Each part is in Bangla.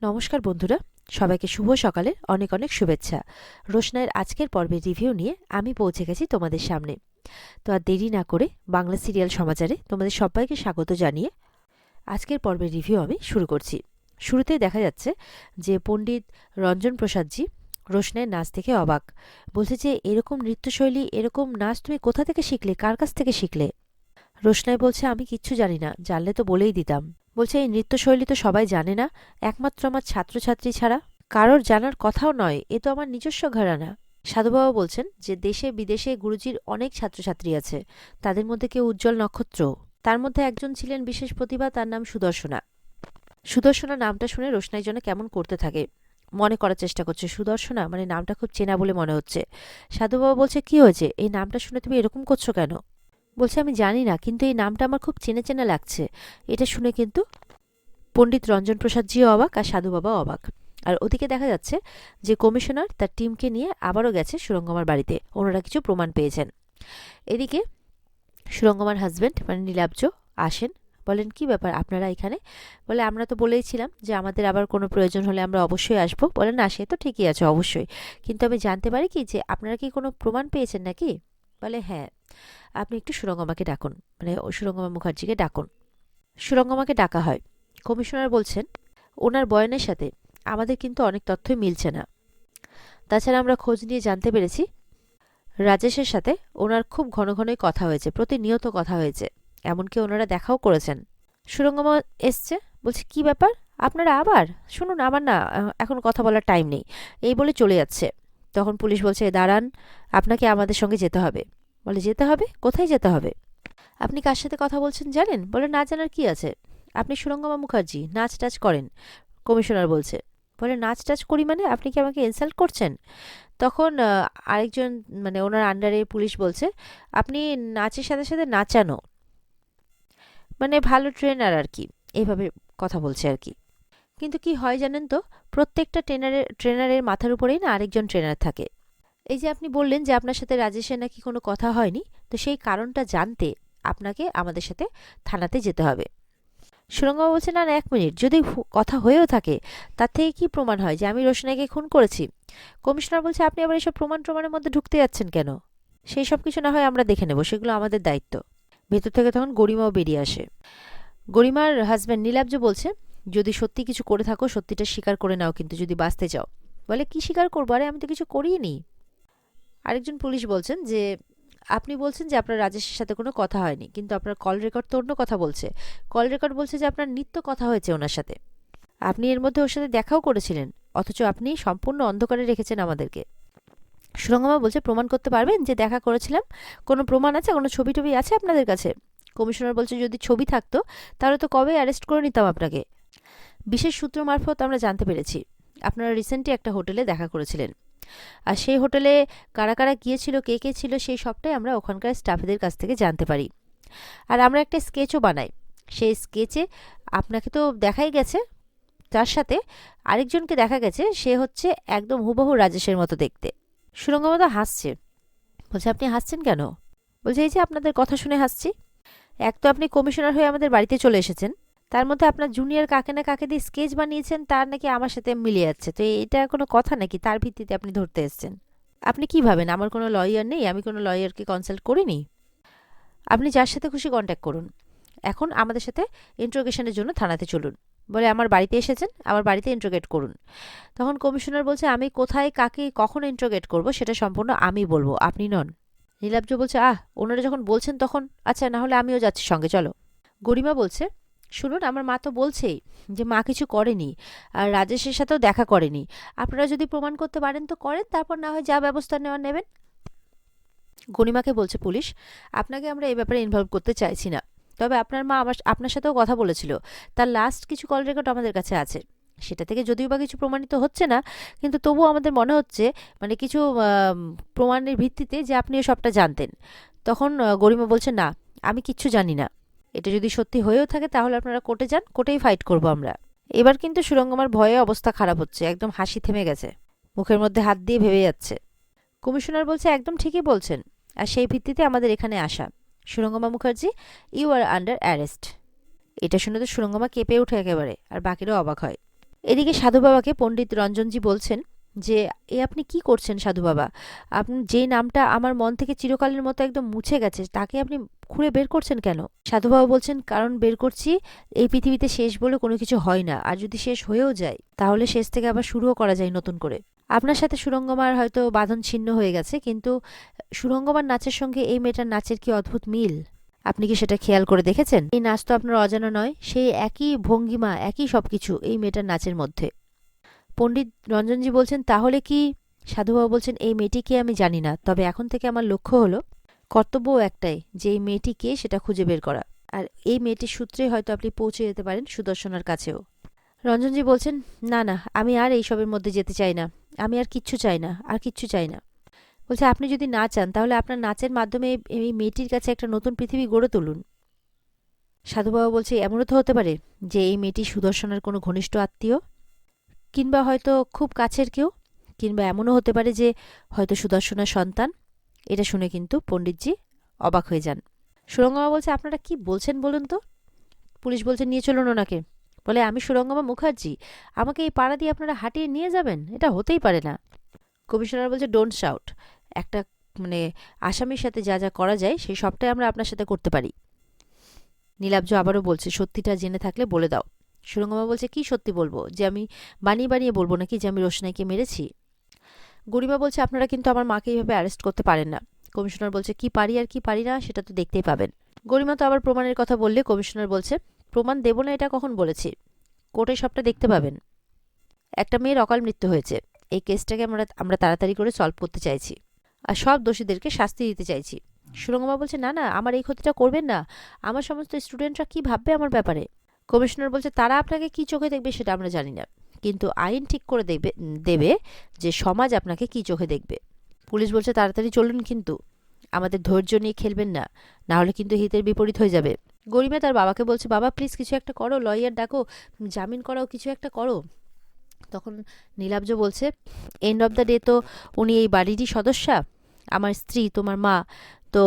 নমস্কার বন্ধুরা, সবাইকে শুভ সকালের অনেক অনেক শুভেচ্ছা। রোশনাইয়ের আজকের পর্বের রিভিউ নিয়ে আমি পৌঁছে গেছি তোমাদের সামনে। তো আর দেরি না করে বাংলা সিরিয়াল সমাচারে তোমাদের সবাইকে স্বাগত জানিয়ে আজকের পর্বের রিভিউ আমি শুরু করছি। শুরুতেই দেখা যাচ্ছে যে পণ্ডিত রঞ্জন প্রসাদজি রোশনাইয়ের নাচ দেখে অবাক। বলছে যে এরকম নৃত্যশৈলী, এরকম নাচ তুমি কোথা থেকে শিখলে, কার কাছ থেকে শিখলে? রোশনাই বলছে আমি কিচ্ছু জানি না, জানলে তো বলেই দিতাম। বলছে এই নৃত্যশৈলী তো সবাই জানে না, একমাত্র আমার ছাত্রছাত্রী ছাড়া কারোর জানার কথাও নয়, এ তো আমার নিজস্ব ঘরানা। সাধুবাবা বলছেন যে দেশে বিদেশে গুরুজির অনেক ছাত্রছাত্রী আছে, তাদের মধ্যে কেউ উজ্জ্বল নক্ষত্র। তার মধ্যে একজন ছিলেন বিশেষ প্রতিভা, তার নাম সুদর্শনা। সুদর্শনা নামটা শুনে রোশনাই যেন কেমন করতে থাকে, মনে করার চেষ্টা করছে। সুদর্শনা মানে নামটা খুব চেনা বলে মনে হচ্ছে। সাধুবাবা বলছে কি হয়েছে, এই নামটা শুনে তুমি এরকম করছো কেন? বলছে আমি জানি না, কিন্তু এই নামটা আমার খুব চেনা চেনা লাগছে। এটা শুনে কিন্তু পণ্ডিত রঞ্জন প্রসাদজিও অবাক আর সাধু বাবাও অবাক। আর ওদিকে দেখা যাচ্ছে যে কমিশনার তার টিমকে নিয়ে আবারও গেছে সুরঙ্গমার বাড়িতে, ওনারা কিছু প্রমাণ পেয়েছেন। এদিকে সুরঙ্গমার হাজব্যান্ড মানে নীলাব্জ আসেন, বলেন কি ব্যাপার আপনারা এখানে? বলে আমরা তো বলেইছিলাম যে আমাদের আবার কোনো প্রয়োজন হলে আমরা অবশ্যই আসবো। বলেন না, সে তো ঠিকই আছে অবশ্যই, কিন্তু আমি জানতে পারি কি যে আপনারা কি কোনো প্রমাণ পেয়েছেন নাকি? বলে হ্যাঁ, আপনি একটু সুরঙ্গমাকে ডাকুন, মানে সুরঙ্গমা মুখার্জিকে ডাকুন। সুরঙ্গমাকে ডাকা হয়। কমিশনার বলছেন ওনার বয়ানের সাথে আমাদের কিন্তু অনেক তথ্যই মিলছে না। তাছাড়া আমরা খোঁজ নিয়ে জানতে পেরেছি রাজেশের সাথে ওনার খুব ঘন ঘনই কথা হয়েছে, প্রতিনিয়ত কথা হয়েছে, এমনকি ওনারা দেখাও করেছেন। সুরঙ্গমা এসছে, বলছে কি ব্যাপার আপনারা আবার? শুনুন, আমার না এখন কথা বলার টাইম নেই, এই বলে চলে যাচ্ছে। তখন পুলিশ বলছে দাঁড়ান, আপনাকে আমাদের সঙ্গে যেতে হবে। বলে যেতে হবে? কোথায় যেতে হবে? আপনি কার সাথে কথা বলছেন জানেন? বলে না, জানার কি আছে, আপনি সুরঙ্গমা মুখার্জি, নাচ টাচ করেন। কমিশনার বলছে, বলে নাচ টাচ করি মানে আপনি কি আমাকে ইনসাল্ট করছেন? তখন আরেকজন মানে ওনার আন্ডারে পুলিশ বলছে আপনি নাচের সাথে সাথে নাচানো, মানে ভালো ট্রেনার আর কি, এইভাবে কথা বলছে আর কি। কিন্তু কি হয় জানেন তো, প্রত্যেকটা ট্রেনারের মাথার উপরেই না আরেকজন ট্রেনার থাকে। এই যে আপনি বললেন যে আপনার সাথে রাজেশের নাকি কোনো কথা হয়নি, তো সেই কারণটা জানতে আপনাকে আমাদের সাথে থানাতে যেতে হবে। সুরঙ্গবাবু বলছে না না, এক মিনিট, যদি কথা হয়েও থাকে তার থেকে কি প্রমাণ হয় যে আমি রোশনাইকে খুন করেছি? কমিশনার বলছে আপনি আবার এসব প্রমাণের মধ্যে ঢুকতে যাচ্ছেন কেন? সেই সব কিছু না হয় আমরা দেখে নেব, সেগুলো আমাদের দায়িত্ব। ভেতর থেকে তখন গরিমাও বেরিয়ে আসে। গরিমার হাজব্যান্ড নীলাব্জ বলছে যদি সত্যি কিছু করে থাকো সত্যিটা স্বীকার করে নাও, কিন্তু যদি বাঁচতে চাও। বলে কি স্বীকার করবো, আরে আমি তো কিছু করিনি। আরেকজন পুলিশ বলছেন যে আপনি বলছেন যে আপনার রাজেশের সাথে কোনো কথা হয়নি, কিন্তু আপনার কল রেকর্ড তো অন্য কথা বলছে। কল রেকর্ড বলছে যে আপনার নিত্য কথা হয়েছে ওনার সাথে, আপনি এর মধ্যে ওর সাথে দেখাও করেছিলেন, অথচ আপনি সম্পূর্ণ অন্ধকারে রেখেছেন আমাদেরকে। সুরঙ্গমা বলছে প্রমাণ করতে পারবেন যে দেখা করেছিলাম? কোনো প্রমাণ আছে, কোনো ছবি টবি আছে আপনাদের কাছে? কমিশনার বলছে যদি ছবি থাকতো তাহলে তো কবে অ্যারেস্ট করে নিতাম আপনাকে। বিশেষ সূত্র মারফত আমরা জানতে পেরেছি আপনারা রিসেন্টলি একটা হোটেলে দেখা করেছিলেন, আর সেই হোটেলে কারা কারা গিয়েছিল, কে কে ছিল, সেই সবটাই আমরা ওখানকার স্টাফেদের কাছ থেকে জানতে পারি। আর আমরা একটা স্কেচও বানাই, সেই স্কেচে আপনাকে তো দেখাই গেছে, তার সাথে আরেকজনকে দেখা গেছে, সে হচ্ছে একদম হুবহু রাজেশের মতো দেখতে। সুরঙ্গমা তো হাসছে, বলছে আপনি হাসছেন কেন? বলছে এই যে আপনাদের কথা শুনে হাসছি। এক তো আপনি কমিশনার হয়ে আমাদের বাড়িতে চলে এসেছেন, তার মধ্যে আপনার জুনিয়র কাকে না কাকে দিয়ে স্কেচ বানিয়েছেন, তার নাকি আমার সাথে মিলিয়ে যাচ্ছে, তো এটা কোনো কথা নাকি? তার ভিত্তিতে আপনি ধরতে এসেছেন? আপনি কি ভাবেন আমার কোনো লয়ার নেই? আমি কোনো লয়ারকে কনসাল্ট করিনি। আপনি যার সাথে খুশি কন্ট্যাক্ট করুন, এখন আমাদের সাথে ইন্ট্রোগেশনের জন্য থানাতে চলুন। বলে আমার বাড়িতে এসেছেন, আমার বাড়িতে ইন্ট্রোগেট করুন। তখন কমিশনার বলছে আমি কোথায় কাকে কখন ইন্ট্রোগেট করব সেটা সম্পূর্ণ আমি বলবো, আপনি নন। নীলাব্জ বলছে ওনারা যখন বলছেন তখন আচ্ছা, না হলে আমিও যাচ্ছি সঙ্গে, চলো। গরিমা বলছে শুনুন, আমার মা তো বলছেই যে মা কিছু করেনি, আর রাজেশের সাথেও দেখা করেনি। আপনারা যদি প্রমাণ করতে পারেন তো করেন, তারপর না হয় যা ব্যবস্থা নেওয়ার নেবেন। গরিমাকে বলছে পুলিশ আপনাকে আমরা এই ব্যাপারে ইনভলভ করতে চাইছি না, তবে আপনার মা আপনার সাথেও কথা বলেছিল, তার লাস্ট কিছু কল রেকর্ড আমাদের কাছে আছে, সেটা থেকে যদিও বা কিছু প্রমাণিত হচ্ছে না, কিন্তু তবুও আমাদের মনে হচ্ছে মানে কিছু প্রমাণের ভিত্তিতে যে আপনিও সবটা জানতেন। তখন গরিমা বলছে না, আমি কিচ্ছু জানি না, এটা যদি সত্যি হয়েও থাকে তাহলে আপনারা কোর্টে যান, কোর্টেই ফাইট করব আমরা। এবার কিন্তু সুরঙ্গমার ভয়ে অবস্থা খারাপ হচ্ছে, একদম হাসি থেমে গেছে, মুখের মধ্যে হাত দিয়ে ভেবে যাচ্ছে। কমিশনার বলছে একদম ঠিকই বলছেন, আর সেই ভিত্তিতে আমাদের এখানে আসা। Surangama Mukherjee, you are under arrest. এটা শুনে তো সুরঙ্গমা কেঁপে ওঠে একেবারে, আর বাকিরাও অবাক হয়। এদিকে সাধু বাবাকে পণ্ডিত রঞ্জনজি বলছেন যে আপনি কি করছেন সাধু বাবা? আপনি যেই নামটা আমার মন থেকে চিরকালের মতো একদম মুছে গেছে তাকে আপনি খুঁড়ে বের করছেন কেন? সাধু বাবা বলছেন, কারণ বের করছি, এই পৃথিবীতে শেষ বলে কোনো কিছু হয় না, আর যদি শেষ হয়েও যায় তাহলে শেষ থেকে আবার শুরুও করা যায় নতুন করে। আপনার সাথে সুরঙ্গমার হয়তো বাঁধন ছিন্ন হয়ে গেছে, কিন্তু সুরঙ্গমার নাচের সঙ্গে এই মেয়েটার নাচের কি অদ্ভুত মিল! আপনি কি সেটা খেয়াল করে দেখেছেন? এই নাচ তো আপনার অজানা নয়, সেই একই ভঙ্গিমা, একই সবকিছু এই মেয়েটার নাচের মধ্যে। পণ্ডিত রঞ্জনজি বলছেন, তাহলে কি? সাধুবাবু বলছেন, এই মেয়েটিকে আমি জানি না, তবে এখন থেকে আমার লক্ষ্য হলো, কর্তব্যও একটাই, যে এই মেয়েটি কে সেটা খুঁজে বের করা। আর এই মেয়েটির সূত্রেই হয়তো আপনি পৌঁছে যেতে পারেন সুদর্শনার কাছেও। রঞ্জনজি বলছেন, না না, আমি আর এইসবের মধ্যে যেতে চাই না, আমি আর কিচ্ছু চাই না, আর কিচ্ছু চাই না। বলছে, আপনি যদি না চান তাহলে আপনার নাচের মাধ্যমে এই মেয়েটির কাছে একটা নতুন পৃথিবী গড়ে তুলুন। সাধুবাবু বলছে, এমনও তো হতে পারে যে এই মেয়েটি সুদর্শনের কোনো ঘনিষ্ঠ আত্মীয়, কিংবা হয়তো খুব কাছের কেউ, কিংবা এমনও হতে পারে যে হয়তো সুদর্শনের সন্তান। এটা শুনে কিন্তু পণ্ডিতজি অবাক হয়ে যান। সুরঙ্গমা বলছে, আপনারা কি বলছেন বলুন তো? পুলিশ বলছে, নিয়ে চলুন ওনাকে। বলে, আমি সুরঙ্গমা মুখার্জি, আমাকে এই পাড়া দিয়ে আপনারা হাঁটিয়ে নিয়ে যাবেন? এটা হতেই পারে না। কমিশনার বলছে, ডোন্ট শাউট। একটা আসামির সাথে যা যা করা যায় সেই সবটাই আমরা আপনার সাথে করতে পারি। নীলাব্জ আবারও বলছে, সত্যিটা জেনে থাকলে বলে দাও। সুরঙ্গমা বলছে, কি সত্যি বলবো? যে আমি বানিয়ে বানিয়ে বলবো নাকি যে আমি রোশনাইকে মেরেছি? গরিমা বলছে, আপনারা কিন্তু আমার মাকে এইভাবে অ্যারেস্ট করতে পারেন না। কমিশনার বলছে, কি পারি আর কি পারি না সেটা তো দেখতেই পাবেন। গরিমা তো আবার প্রমাণের কথা বললে কমিশনার বলছে, প্রমাণ দেব না এটা কখন বলেছি? কোর্টে সবটা দেখতে পাবেন। একটা মেয়ের অকাল মৃত্যু হয়েছে, এই কেসটাকে আমরা তাড়াতাড়ি করে সলভ করতে চাইছি, আর সব দোষীদেরকে শাস্তি দিতে চাইছি। সুরঙ্গমা বলছে, না না, আমার এই ক্ষতিটা করবেন না, আমার সমস্ত স্টুডেন্টরা কি ভাববে আমার ব্যাপারে? কমিশনার বলছে, তারা আপনাকে কি চোখে দেখবে সেটা আমরা জানি না, কিন্তু আইন ঠিক করে দেবে যে সমাজ আপনাকে কি চোখে দেখবে। পুলিশ বলছে, তাড়াতাড়ি চলুন, কিন্তু আমাদের ধৈর্য নিয়ে খেলবেন না, না হলে কিন্তু হিতের বিপরীত হয়ে যাবে। গরিমা তার বাবাকে বলছে, বাবা প্লিজ কিছু একটা করো, লয়ার ডাকো, জামিন করাও, কিছু একটা করো। তখন নীলাব্জ বলছে, এন্ড অফ দ্য ডে তো উনি এই বাড়িরই সদস্যা, আমার স্ত্রী, তোমার মা, তো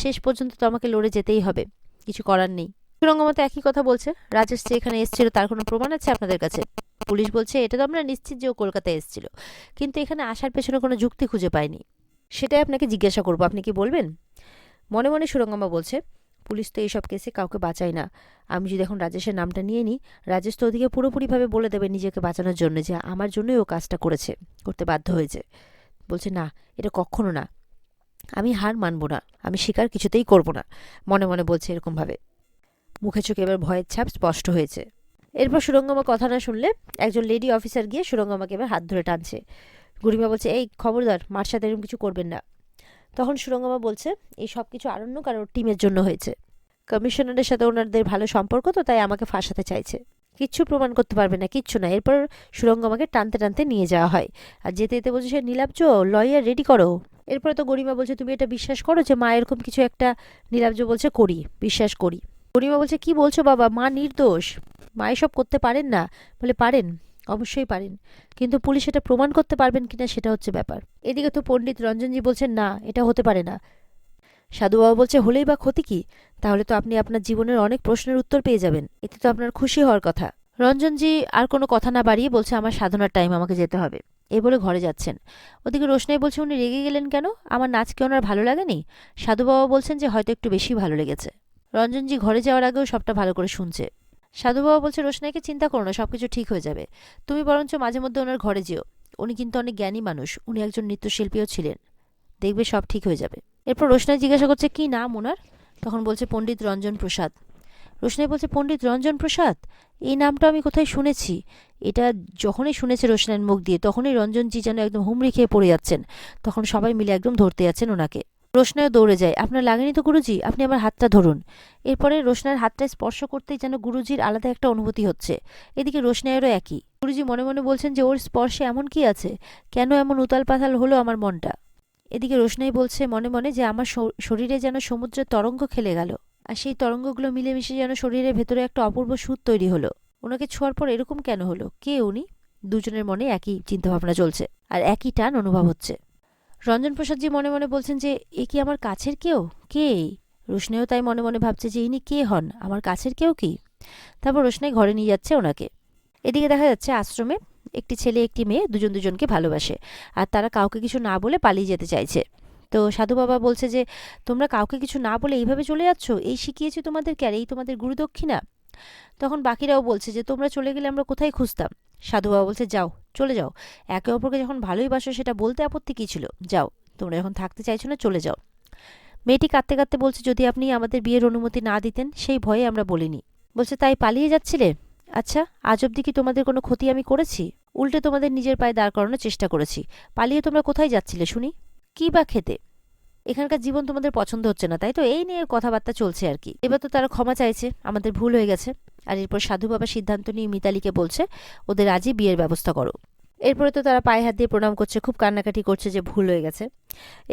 শেষ পর্যন্ত তো আমাকে লড়ে যেতেই হবে, কিছু করার নেই। সুরঙ্গমা একই কথা বলছে, রাজেশ যে এখানে এসেছিল তার কোনো প্রমাণ আছে আপনাদের কাছে? পুলিশ বলছে, এটা তো আমরা নিশ্চিত যে ও কলকাতায় এসেছিল, কিন্তু এখানে আসার পেছনে কোনো যুক্তি খুঁজে পাইনি। সেটাই আপনাকে জিজ্ঞাসা করবো, আপনি কি বলবেন? মনে মনে সুরঙ্গমা বলছে, পুলিশ তো এইসব কেসে কাউকে বাঁচায় না, আমি যদি এখন রাজেশের নামটা নিয়ে নিই, রাজেশ তো ওদিকে পুরোপুরিভাবে বলে দেবে নিজেকে বাঁচানোর জন্য যে আমার জন্যই ও কাজটা করতে বাধ্য হয়েছে। বলছে, না, এটা কখনো না, আমি হার মানব না, আমি স্বীকার কিছুতেই করব না। মনে মনে বলছে এরকমভাবে, মুখে চোখে এবার ভয়ের ছাপ স্পষ্ট হয়েছে। এরপর সুরঙ্গমা কথা না শুনলে একজন লেডি অফিসার গিয়ে সুরঙ্গমাকে এবার হাত ধরে টানছে। গরিমা বলছে, এই খবরদার, মার সাথে এরকম কিছু করবেন না। তখন সুরঙ্গমা বলছে, এই সব কিছু আরণ্য কারোর টিমের জন্য হয়েছে, কমিশনারের সাথে ওনাদের ভালো সম্পর্ক, তো তাই আমাকে ফাঁসাতে চাইছে। কিচ্ছু প্রমাণ করতে পারবে না, কিচ্ছু না। এরপর সুরঙ্গমাকে টানতে টানতে নিয়ে যাওয়া হয়, আর যেতে যেতে বলছে, সে নীলাব্জ, লয়ার রেডি করো। এরপরে তো গরিমা বলছে, তুমি এটা বিশ্বাস করো যে মা এরকম কিছু একটা? নীলাব্জ বলছে, করি, বিশ্বাস করি। গরিমা বলছে, কি বলছো বাবা, মা নির্দোষ, মা এসব করতে পারেন না। বলে, পারেন, অবশ্যই পারেন, কিন্তু পুলিশ এটা প্রমাণ করতে পারবেন কিনা সেটা হচ্ছে ব্যাপার। এদিকে তো পণ্ডিত রঞ্জনজি বলছেন, না, এটা হতে পারে না। সাধুবাবু বলছে, হলেই বা ক্ষতি কি? তাহলে তো আপনি আপনার জীবনের অনেক প্রশ্নের উত্তর পেয়ে যাবেন, এতে তো আপনার খুশি হওয়ার কথা। রঞ্জনজি আর কোনো কথা না বাড়িয়ে বলছে, আমার সাধনার টাইম, আমাকে যেতে হবে। এই বলে ঘরে যাচ্ছেন। ওদিকে রোশনাই বলছে, উনি রেগে গেলেন কেন? আমার নাচ কি ওনার ভালো লাগেনি? সাধুবাবু বলছেন যে হয়তো একটু বেশি ভালো লেগেছে। রঞ্জনজি ঘরে যাওয়ার আগেও সবটা ভালো করে শুনছে। সাধুবাবু বলছে, রোশনাইকে চিন্তা করো না, সবকিছু ঠিক হয়ে যাবে। তুমি বরঞ্চ মাঝে মধ্যে ওনার ঘরে যেও, উনি কিন্তু অনেক জ্ঞানী মানুষ, উনি একজন নৃত্যশিল্পীও ছিলেন, দেখবে সব ঠিক হয়ে যাবে। এরপর রোশনাই জিজ্ঞাসা করছে, কি নাম ওনার? তখন বলছে, পণ্ডিত রঞ্জন প্রসাদ। রোশনাই বলছে, পণ্ডিত রঞ্জন প্রসাদ, এই নামটা আমি কোথায় শুনেছি। এটা যখনই শুনেছে রোশনাইয়ের মুখ দিয়ে, তখনই রঞ্জনজি যেন একদম হুমড়ি খেয়ে পড়ে যাচ্ছেন। তখন সবাই মিলে একদম ধরতে যাচ্ছেন ওনাকে। রোশনাইও দৌড়ে যায়, আপনার লাগেনি তো গুরুজি, আপনি আমার হাতটা ধরুন। এরপরে রোশনাইয়ের হাতটা স্পর্শ করতেই যেন গুরুজির আলাদা একটা অনুভূতি হচ্ছে। এদিকে রোশনাইয়েরও একই। গুরুজি মনে মনে বলছেন যে ওর স্পর্শে এমন কি আছে, কেন এমন উতাল পাতাল হলো আমার মনটা। এদিকে রোশনাই বলছে মনে মনে যে আমার শরীরে যেন সমুদ্রের তরঙ্গ খেলে গেল, আর সেই তরঙ্গগুলো মিলেমিশে যেন শরীরের ভেতরে একটা অপূর্ব সুর তৈরি হলো। ওনাকে ছোঁয়ার পর এরকম কেন হলো, কে উনি? দুজনের মনে একই চিন্তাভাবনা চলছে, আর একই টান অনুভব হচ্ছে। রঞ্জন প্রসাদজি মনে মনে বলছেন যে এ কি আমার কাছের কেউ? কে? রোশনাইও তাই মনে মনে ভাবছে যে ইনি কে হন, আমার কাছের কেউ কি? তারপর রোশনাই ঘরে নিয়ে যাচ্ছে ওনাকে। এদিকে দেখা যাচ্ছে আশ্রমে একটি ছেলে একটি মেয়ে দুজন দুজনকে ভালোবাসে, আর তারা কাউকে কিছু না বলে পালিয়ে যেতে চাইছে। তো সাধু বাবা বলছে যে তোমরা কাউকে কিছু না বলে এইভাবে চলে যাচ্ছ, এই শিখিয়েছি তোমাদেরকে, আর এই তোমাদের গুরুদক্ষিণা। তখন বাকিরাও বলছে যে তোমরা চলে গেলে আমরা কোথায় খুঁজতাম। সাধু বাবা বলছে যাও, চলে যাও, একে অপরকে যখন ভালোই বাসো সেটা বলতে আপত্তি কী ছিল, যাও, তোমরা যখন থাকতে চাইছো না চলে যাও। মেয়েটি কাঁদতে কাঁদতে বলছে যদি আপনি আমাদের বিয়ের অনুমতি না দিতেন সেই ভয়ে আমরা বলিনি। বলছে তাই পালিয়ে যাচ্ছিলে? আচ্ছা, আজ অবধি কি তোমাদের কোনো ক্ষতি আমি করেছি? উল্টে তোমাদের নিজের পায়ে দাঁড় করানোর চেষ্টা করেছি। পালিয়ে তোমরা কোথায় যাচ্ছিলে শুনি? কি বা খেতে? এখানকার জীবন তোমাদের পছন্দ হচ্ছে না তাই তো, এই নিয়ে কথাবার্তা চলছে আর কি। এবার তো তারা ক্ষমা চাইছে, আমাদের ভুল হয়ে গেছে। আর এরপর সাধু বাবা সিদ্ধান্ত নিয়ে মিতালিকে বলছে ওদের আজই বিয়ের ব্যবস্থা করো। এরপরে তো তারা পায়ে হাত দিয়ে প্রণাম করছে, খুব কান্নাকাটি করছে যে ভুল হয়ে গেছে।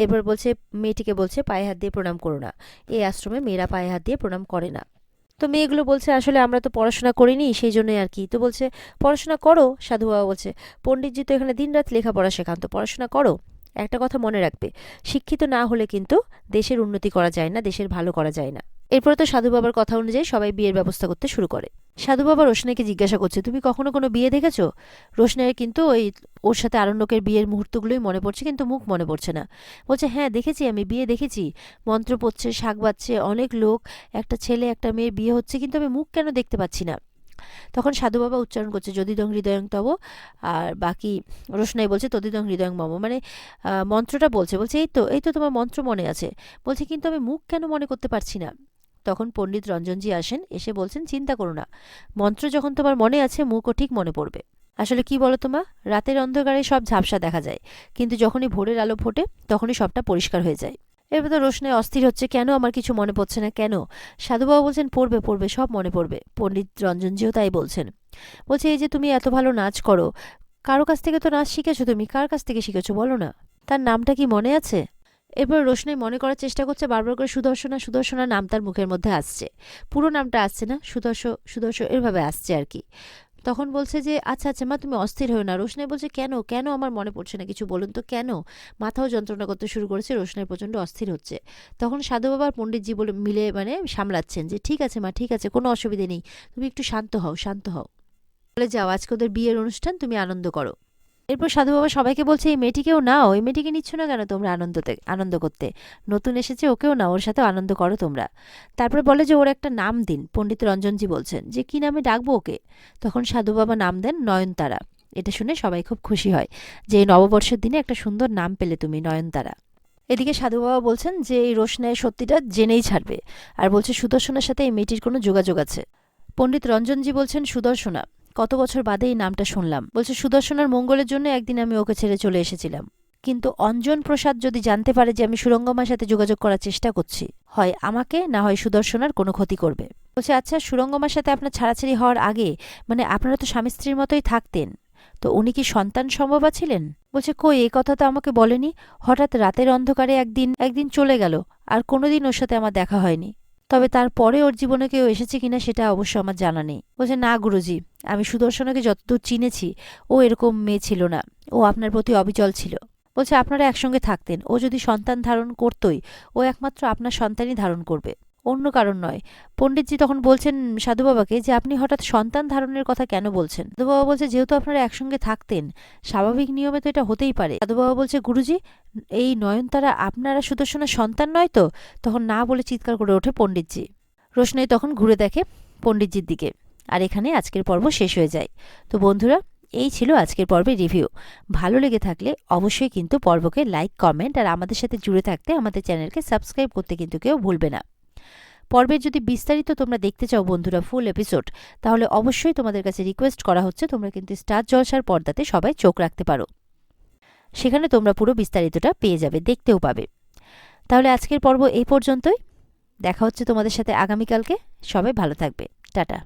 এরপর বলছে, মেয়েটিকে বলছে পায়ে হাত দিয়ে প্রণাম করো না, এই আশ্রমে মেয়েরা পায়ে হাত দিয়ে প্রণাম করে না। তো মেয়েগুলো বলছে আসলে আমরা তো পড়াশোনা করিনি সেই জন্যই আর কি। তো বলছে পড়াশোনা করো। সাধু বাবা বলছে পণ্ডিতজি তো এখানে দিনরাত লেখাপড়া শেখান, তো পড়াশোনা করো। একটা কথা মনে রাখবে, শিক্ষিত না হলে কিন্তু দেশের উন্নতি করা যায় না, দেশের ভালো করা যায় না। এরপরে তো সাধু বাবার কথা অনুযায়ী সবাই বিয়ের ব্যবস্থা করতে শুরু করে। সাধু বাবা রোশনাইকে জিজ্ঞাসা করছে তুমি কখনো কোনো বিয়ে দেখেছো? রোশনাইয়ের কিন্তু ওর সাথে আরণ্যকের বিয়ের মুহূর্তগুলোই মনে পড়ছে, কিন্তু মুখ মনে পড়ছে না। বলছে হ্যাঁ দেখেছি, আমি বিয়ে দেখেছি, মন্ত্র পড়ছে, শাক বাজছে, অনেক লোক, একটা ছেলে একটা মেয়ের বিয়ে হচ্ছে, কিন্তু আমি মুখ কেন দেখতে পাচ্ছি না? তখন সাধু বাবা উচ্চারণ করছে যদিদং হৃদয়ং তব, আর বাকি রোশনাই বলছে তদিদং হৃদয়ং মম, মানে মন্ত্রটা বলছে। বলছে এই তো তোমার মন্ত্র মনে আছে। বলছে কিন্তু আমি মুখ কেন মনে করতে পারছি না। তখন পণ্ডিত রঞ্জনজি আসেন, এসে বলছেন চিন্তা করো না, মন্ত্র যখন তোমার মনে আছে মুখও ঠিক মনে পড়বে। আসলে কি বলো তোমা, রাতের অন্ধকারে সব ঝাপসা দেখা যায়, কিন্তু যখনই ভোরের আলো ফোটে তখনই সবটা পরিষ্কার হয়ে যায়। এরপর তো রোশনাই অস্থির হচ্ছে, কেন আমার কিছু মনে পড়ছে না কেন? সাধুবাবু বলছেন পড়বে পড়বে, সব মনে পড়বে। পণ্ডিত রঞ্জনজিও তাই বলছেন। বলছে এই যে তুমি এত ভালো নাচ করো, কারো কাছ থেকে তো নাচ শিখেছো, তুমি কার কাছ থেকে শিখেছো বলো না? তার নামটা কি মনে আছে? এরপর রোশনাই মনে করার চেষ্টা করছে, বারবার করে সুদর্শনা সুদর্শনা নাম তার মুখের মধ্যে আসছে, পুরো নামটা আসছে না, সুদর্শ এভাবে আসছে আর কি। তখন বলছে যে আচ্ছা আচ্ছা মা তুমি অস্থির হও না। রোশনাই বলছে কেন কেন আমার মনে পড়ছে না কিছু, বলুন তো কেন? মাথাও যন্ত্রণা করতে শুরু করেছে, রোশনাই প্রচণ্ড অস্থির হচ্ছে। তখন সাধু বাবা আর পণ্ডিতজি বলে মিলে মানে সামলাচ্ছেন যে ঠিক আছে মা, ঠিক আছে, কোনো অসুবিধে নেই, তুমি একটু শান্ত হও শান্ত হও, বলে যাও আজকে ওদের বিয়ের অনুষ্ঠান, তুমি আনন্দ করো। এরপর সাধু বাবা সবাইকে বলছে এই মেয়েটিকেও নাও, এই মেয়েটিকে নিচ্ছ না কেন তোমরা আনন্দ করতে? নতুন এসেছে, ওকেও নাও, ওর সাথে আনন্দ করো তোমরা। তারপরে বলে যে ওর একটা নাম দিন। পণ্ডিত রঞ্জনজি বলছেন যে কি নামে ডাকবো ওকে? তখন সাধু বাবা নাম দেন নয়নতারা। এটা শুনে সবাই খুব খুশি হয় যে এই নববর্ষের দিনে একটা সুন্দর নাম পেলে তুমি, নয়নতারা। এদিকে সাধু বাবা বলছেন যে এই রোশনাইয়ের সত্যিটা জেনেই ছাড়বে, আর বলছে সুদর্শনের সাথে এই মেয়েটির কোনো যোগাযোগ আছে। পণ্ডিত রঞ্জনজি বলছেন সুদর্শনা, কত বছর বাদে এই নামটা শুনলাম। বলছে সুদর্শনার মঙ্গলের জন্য একদিন আমি ওকে ছেড়ে চলে এসেছিলাম, কিন্তু অঞ্জন প্রসাদ যদি জানতে পারে যে আমি সুরঙ্গমার সাথে যোগাযোগ করার চেষ্টা করছি, হয় আমাকে না হয় সুদর্শনার কোনো ক্ষতি করবে। বলছে আচ্ছা সুরঙ্গমার সাথে আপনার ছাড়াছাড়ি হওয়ার আগে মানে আপনারা তো স্বামী স্ত্রীর মতোই থাকতেন, তো উনি কি সন্তান সম্ভবা ছিলেন? বলছে কই, এই কথা তো আমাকে বলেনি, হঠাৎ রাতের অন্ধকারে একদিন চলে গেল, আর কোনোদিন ওর সাথে আমার দেখা হয়নি। তবে তারপরে ওর জীবনে কেউ এসেছে কিনা সেটা অবশ্য আমার জানা নেই। বলছে না গুরুজি, আমি সুদর্শনকে যতদূর চিনেছি ও এরকম মেয়ে ছিল না, ও আপনার প্রতি অবিচল ছিল। বলছে আপনারা একসঙ্গে থাকতেন, ও যদি সন্তান ধারণ করতই, ও একমাত্র আপনার সন্তানই ধারণ করবে, অন্য কারণ নয়। পণ্ডিতজি তখন বলছেন সাধু বাবাকে যে আপনি হঠাৎ সন্তান ধারণের কথা কেন বলছেন? সাধু বাবা বলছে যেহেতু আপনারা একসঙ্গে থাকতেন, স্বাভাবিক নিয়মে তো এটা হতেই পারে। সাধু বাবা বলছে গুরুজি, এই নয়নতারা আপনারা সুদর্শনের সন্তান নয় তো? তখন না বলে চিৎকার করে ওঠে পণ্ডিতজি। রোশনাই তখন ঘুরে দেখে পণ্ডিতজির দিকে। আর এখানে আজকের পর্ব শেষ হয়ে যায়। তো বন্ধুরা, এই ছিল আজকের পর্বের রিভিউ। ভালো লেগে থাকলে অবশ্যই কিন্তু পর্বকে লাইক কমেন্ট আর আমাদের সাথে জুড়ে থাকতে আমাদের চ্যানেলকে সাবস্ক্রাইব করতে কিন্তু কেউ ভুলবে না। পর্বের যদি বিস্তারিত তোমরা দেখতে চাও বন্ধুরা ফুল এপিসোড, তাহলে অবশ্যই তোমাদের কাছে রিকোয়েস্ট করা হচ্ছে তোমরা কিন্তু স্টার জলসার পর্দাতে সবাই চোখ রাখতে পারো, সেখানে তোমরা পুরো বিস্তারিতটা পেয়ে যাবে, দেখতেও পাবে। তাহলে আজকের পর্ব এই পর্যন্তই, দেখা হচ্ছে তোমাদের সাথে আগামীকালকে। সবাই ভালো থাকবে, টাটা।